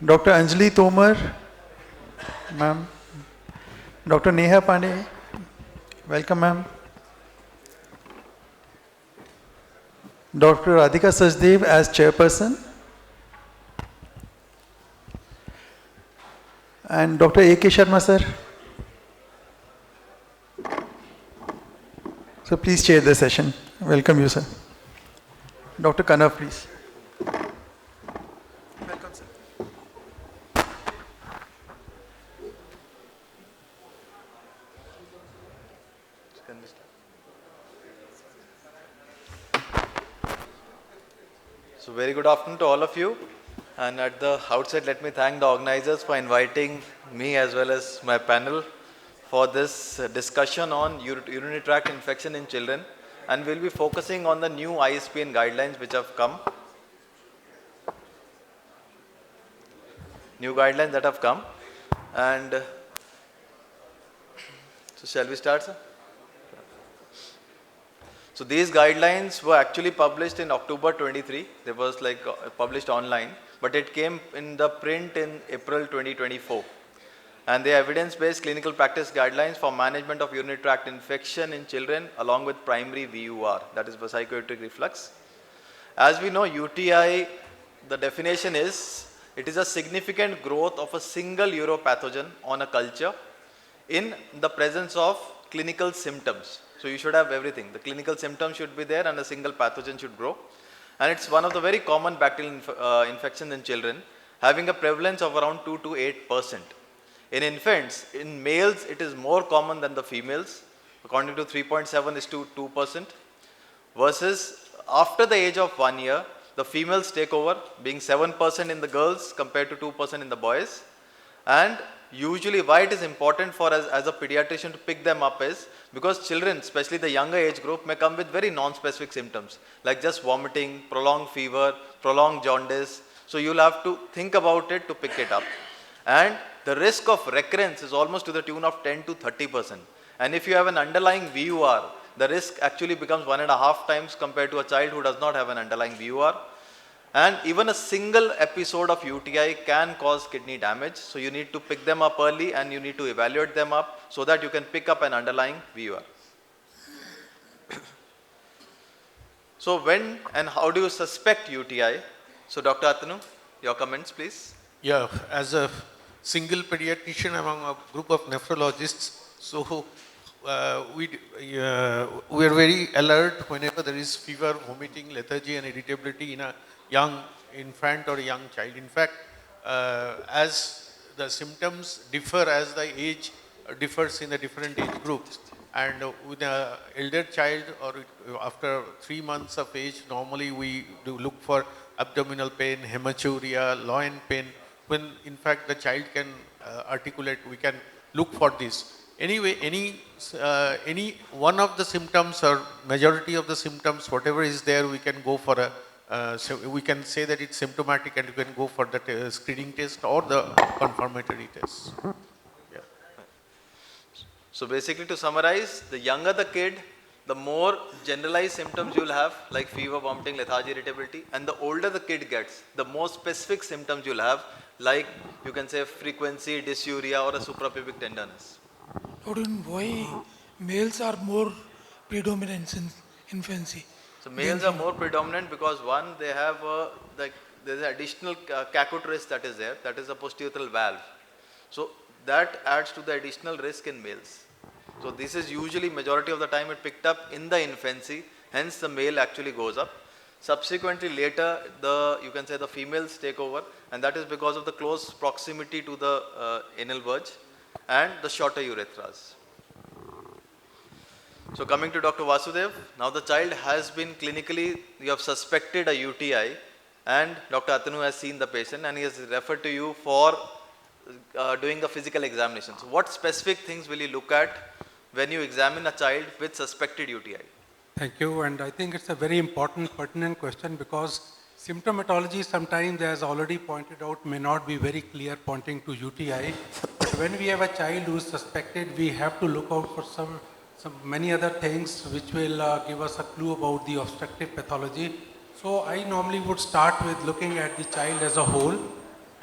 Dr. Anjali Tomar, ma'am. Dr. Neha Pandey, welcome, ma'am. Dr. Radhika Sachdev as chairperson. And Dr. A.K. Sharma, sir. So please chair the session. Welcome you, sir. Dr. Kanav, please. Welcome, sir. So very good afternoon to all of you, and at the outset let me thank the organizers for inviting me as well as my panel for this discussion on urinary tract infection in children, and we'll be focusing on the new ISPN guidelines which have come. New guidelines that have come, and so shall we start, sir? So these guidelines were actually published in October 23. They was like published online, but it came in the print in April 2024. And they are evidence-based clinical practice guidelines for management of urinary tract infection in children along with primary VUR, that is vesico-ureteric reflux. As we know, UTI, the definition is, it is a significant growth of a single uropathogen on a culture in the presence of clinical symptoms. So you should have everything. The clinical symptoms should be there and a single pathogen should grow. And it's one of the very common bacterial infections in children, having a prevalence of around 2 to 8%. In infants, in males, it is more common than the females, according to 3.7 is to 2%, versus after the age of 1 year, the females take over, being 7% in the girls compared to 2% in the boys. And usually why it is important for us as a pediatrician to pick them up is because children, especially the younger age group, may come with very non-specific symptoms like just vomiting, prolonged fever, prolonged jaundice. So you'll have to think about it to pick it up. And the risk of recurrence is almost to the tune of 10 to 30%. And if you have an underlying VUR, the risk actually becomes 1.5 times compared to a child who does not have an underlying VUR. And even a single episode of UTI can cause kidney damage. So you need to pick them up early and you need to evaluate them up so that you can pick up an underlying VUR. So when and how do you suspect UTI? So Dr. Atanu, your comments please. Yeah, as a single pediatrician among a group of nephrologists, so we are very alert whenever there is fever, vomiting, lethargy and irritability in a young infant or a young child. In fact, as the symptoms differ as the age differs in the different age groups, and with an elder child or after 3 months of age, normally we do look for abdominal pain, hematuria, loin pain. When in fact the child can articulate, we can look for this. Anyway, any one of the symptoms or majority of the symptoms, whatever is there, we can go for a so we can say that it's symptomatic and you can go for the screening test or the confirmatory test. Yeah. So basically to summarize, the younger the kid, the more generalized symptoms you'll have like fever, vomiting, lethargy, irritability, and the older the kid gets, the more specific symptoms you'll have like you can say frequency, dysuria or a suprapubic tenderness. Why males are more predominant in infancy? So males are more predominant because one, they have there's an additional cacotrys that is there, that is a post-urethral valve. So that adds to the additional risk in males. So this is usually majority of the time it picked up in the infancy, hence the male actually goes up. Subsequently later you can say the females take over, and that is because of the close proximity to the anal verge and the shorter urethras. So coming to Dr. Vasudev, now the child has been clinically, you have suspected a UTI and Dr. Atanu has seen the patient and he has referred to you for doing the physical examination. So what specific things will you look at when you examine a child with suspected UTI? Thank you, and I think it's a very important, pertinent question because symptomatology sometimes, as already pointed out, may not be very clear pointing to UTI. But when we have a child who is suspected, we have to look out for some many other things which will give us a clue about the obstructive pathology. So I normally would start with looking at the child as a whole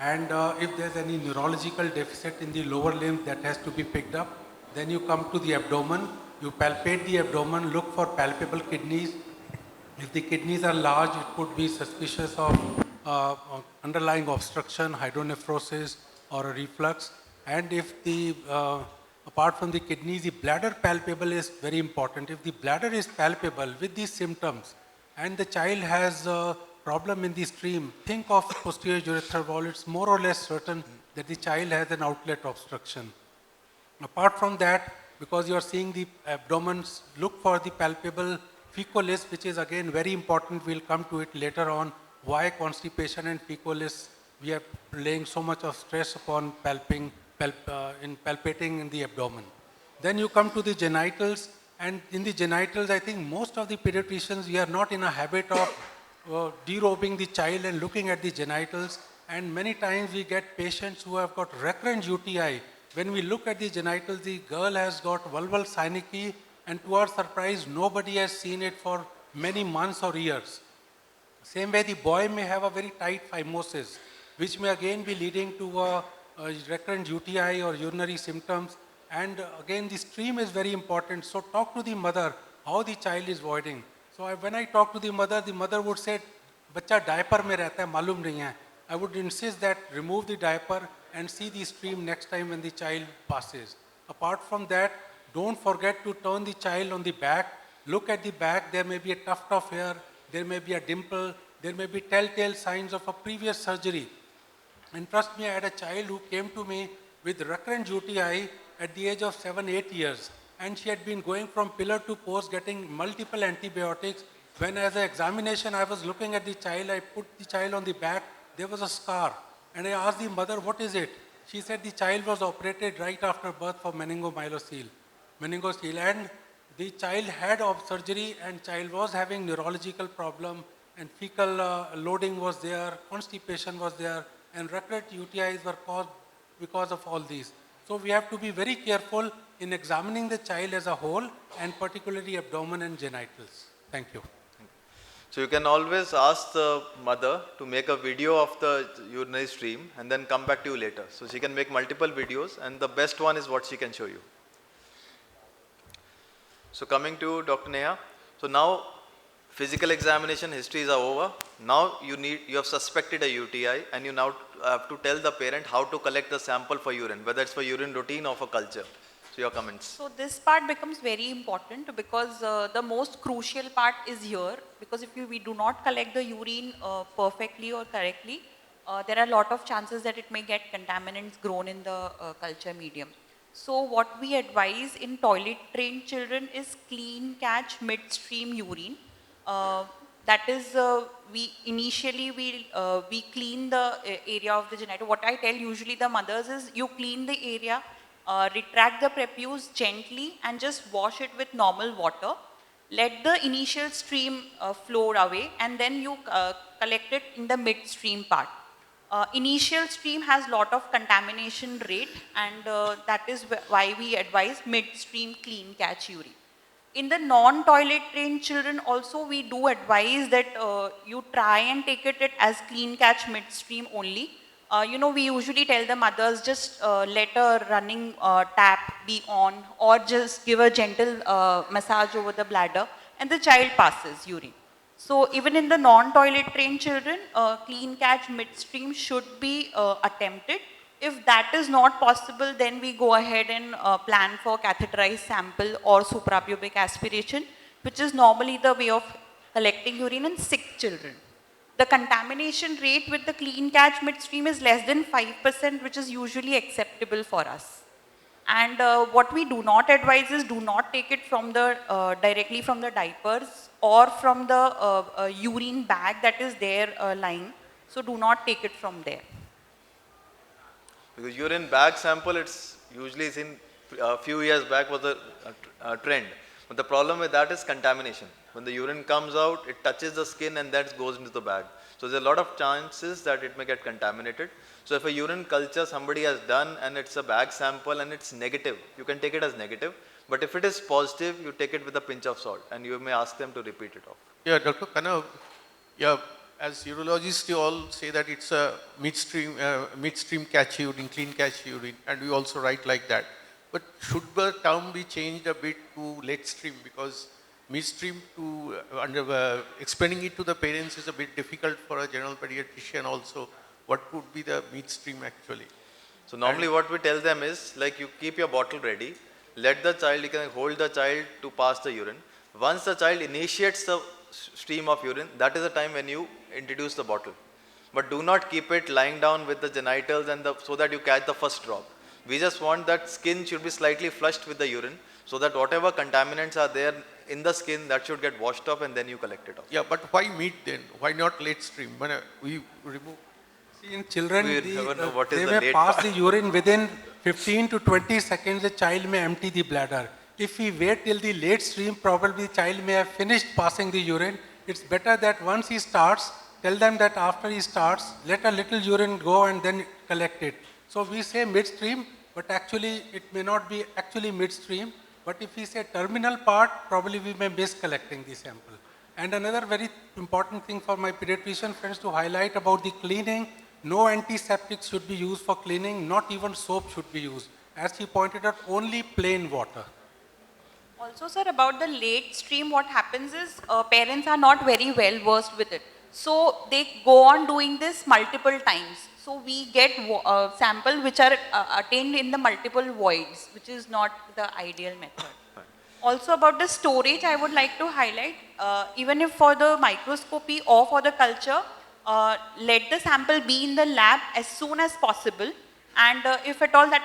And if there's any neurological deficit in the lower limb that has to be picked up, then you come to the abdomen, you palpate the abdomen, look for palpable kidneys. If the kidneys are large, it could be suspicious of underlying obstruction, hydronephrosis, or a reflux. And if the, apart from the kidneys, the bladder palpable is very important. If the bladder is palpable with these symptoms, and the child has a problem in the stream, think of posterior urethral wall. It's more or less certain that the child has an outlet obstruction. Apart from that, because you are seeing the abdomen, look for the palpable fecolis, which is again very important. We'll come to it later on. Why constipation and fecolis? We are laying so much of stress upon palpating in the abdomen. Then you come to the genitals, and in the genitals, I think most of the pediatricians, we are not in a habit of derobing the child and looking at the genitals. And many times we get patients who have got recurrent UTI. When we look at the genitals, the girl has got vulval synecdoche, and to our surprise, nobody has seen it for many months or years. Same way, the boy may have a very tight phimosis, which may again be leading to a recurrent UTI or urinary symptoms. And again, the stream is very important. So talk to the mother, how the child is voiding. So when I talk to the mother would say, "Bacha diaper mein rehta hai, malum nahi hai." I would insist that remove the diaper and see the stream next time when the child passes. Apart from that, don't forget to turn the child on the back. Look at the back, there may be a tuft of hair, there may be a dimple, there may be telltale signs of a previous surgery. And trust me, I had a child who came to me with recurrent UTI at the age of 7-8 years. And she had been going from pillar to post, getting multiple antibiotics. When as an examination, I was looking at the child, I put the child on the back, there was a scar. And I asked the mother, what is it? She said the child was operated right after birth for meningomyelocele. And the child had surgery, and child was having neurological problem, and fecal loading was there, constipation was there, and recurrent UTIs were caused because of all these. So we have to be very careful in examining the child as a whole, and particularly abdomen and genitals. Thank you. So you can always ask the mother to make a video of the urinary stream and then come back to you later. So she can make multiple videos, and the best one is what she can show you. So coming to Dr. Neha. So now physical examination histories are over. Now you have suspected a UTI, and you now have to tell the parent how to collect the sample for urine, whether it's for urine routine or for culture. So your comments. So this part becomes very important because the most crucial part is here, because if we do not collect the urine perfectly or correctly, there are a lot of chances that it may get contaminants grown in the culture medium. So what we advise in toilet trained children is clean catch midstream urine. That is, we clean the area of the genital. What I tell usually the mothers is you clean the area, retract the prepuce gently and just wash it with normal water. Let the initial stream flow away, and then you collect it in the midstream part. Initial stream has lot of contamination rate, and that is why we advise midstream clean catch urine. In the non-toilet trained children also, we do advise that you try and take it as clean catch midstream only. We usually tell the mothers just let a running tap be on, or just give a gentle massage over the bladder, and the child passes urine. So even in the non-toilet trained children, clean catch midstream should be attempted. If that is not possible, then we go ahead and plan for catheterized sample or suprapubic aspiration, which is normally the way of collecting urine in sick children. The contamination rate with the clean catch midstream is less than 5%, which is usually acceptable for us. And what we do not advise is do not take it from the directly from the diapers or from the urine bag that is there lying. So do not take it from there. Because urine bag sample, it's usually seen a few years back was a trend. But the problem with that is contamination. When the urine comes out, it touches the skin and that goes into the bag. So there's a lot of chances that it may get contaminated. So if a urine culture somebody has done and it's a bag sample and it's negative, you can take it as negative. But if it is positive, you take it with a pinch of salt and you may ask them to repeat it off. Yeah, Dr. Kanav, yeah, as urologists, you all say that it's a midstream catch urine, clean catch urine, and we also write like that. But should the term be changed a bit to late stream, because midstream to explaining it to the parents is a bit difficult for a general pediatrician also. What would be the midstream actually? So normally what we tell them is, like, you keep your bottle ready, let the child, you can hold the child to pass the urine. Once the child initiates the stream of urine, that is the time when you introduce the bottle. But do not keep it lying down with the genitals and so that you catch the first drop. We just want that skin should be slightly flushed with the urine, so that whatever contaminants are there in the skin, that should get washed off and then you collect it off. Yeah, but why mid then? Why not late stream? When we remove. See, in children, We never know what is they the may late pass part. the urine within 15 to 20 seconds, the child may empty the bladder. If we wait till the late stream, probably the child may have finished passing the urine. It's better that once he starts, tell them that after he starts, let a little urine go and then collect it. So we say midstream, but actually it may not be actually midstream. But if we say terminal part, probably we may miss collecting the sample. And another very important thing for my pediatrician friends to highlight about the cleaning, no antiseptics should be used for cleaning, not even soap should be used. As he pointed out, only plain water. Also, sir, about the late stream, what happens is parents are not very well versed with it. So they go on doing this multiple times. So we get sample which are attained in the multiple voids, which is not the ideal method. Also about the storage, I would like to highlight, even if for the microscopy or for the culture, let the sample be in the lab as soon as possible. And if at all that